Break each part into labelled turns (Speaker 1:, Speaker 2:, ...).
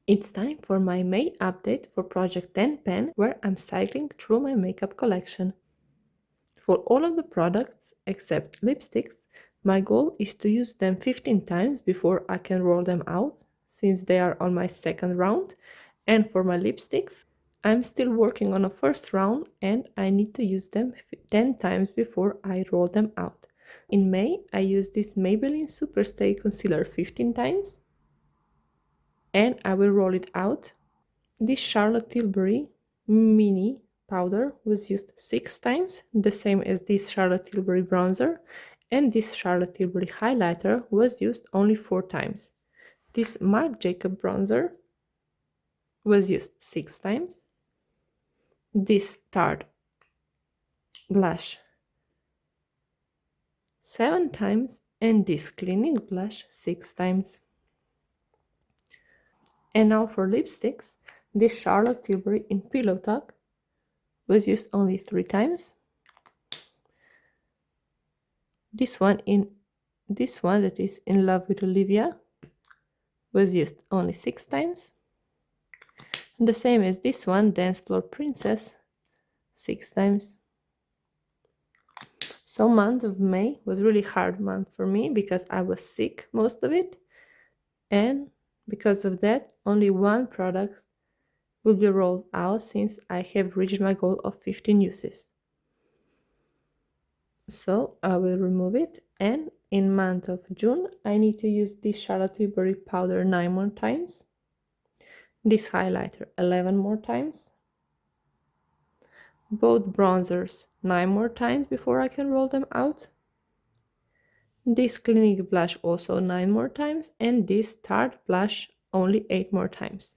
Speaker 1: It's time for my May update for Project 10 Pen, where I'm cycling through my makeup collection. For all of the products except lipsticks, my goal is to use them 15 times before I can roll them out, since they are on my second round. And for my lipsticks, I'm still working on a first round and I need to use them 10 times before I roll them out. In May, I used this Maybelline Superstay Concealer 15 times and I will roll it out. This Charlotte Tilbury mini powder was used 6 times, the same as this Charlotte Tilbury bronzer, and this Charlotte Tilbury highlighter was used only 4 times. This Marc Jacob bronzer was used 6 times. This Tarte blush 7 times, and this Clinique blush 6 times. And now for lipsticks, this Charlotte Tilbury in Pillow Talk was used only 3 times. This one that is In Love with Olivia was used only 6 times. And the same as this one, Dance Floor Princess, 6 times. So month of May was really hard month for me because I was sick most of it, and because of that only one product will be rolled out since I have reached my goal of 15 uses. So I will remove it, and in month of June I need to use this Charlotte Tilbury powder 9 more times, this highlighter 11 more times, both bronzers 9 more times before I can roll them out, this Clinique blush also 9 more times, and this Tarte blush only 8 more times.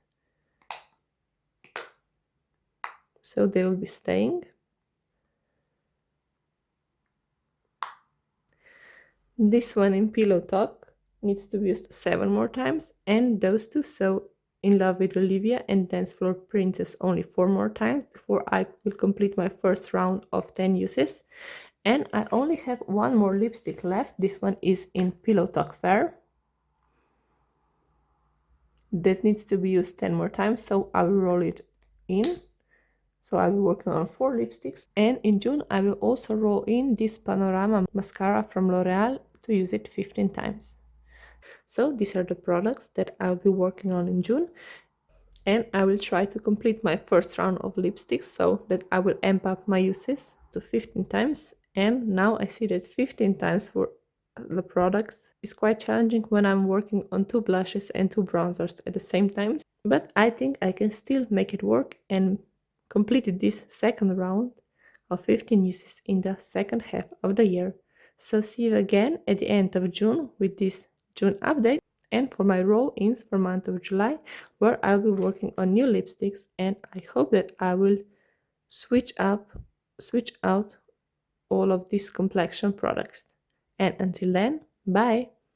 Speaker 1: So they will be staying. This one in Pillow Talk needs to be used 7 more times, and those two, so In Love with Olivia and Dance Floor Princess, only 4 more times before I will complete my first round of 10 uses. And I only have one more lipstick left. This one is in Pillow Talk Fair. That needs to be used 10 more times, so I will roll it in. So I'll be working on 4 lipsticks. And in June, I will also roll in this Panorama mascara from L'Oreal to use it 15 times. So these are the products that I'll be working on in June. And I will try to complete my first round of lipsticks so that I will amp up my uses to 15 times. And now I see that 15 times for the products is quite challenging when I'm working on 2 blushes and 2 bronzers at the same time. But I think I can still make it work and complete this second round of 15 uses in the second half of the year. So see you again at the end of June with this June update, and for my roll-ins for month of July, where I'll be working on new lipsticks, and I hope that I will switch out all of these complexion products. And until then, bye!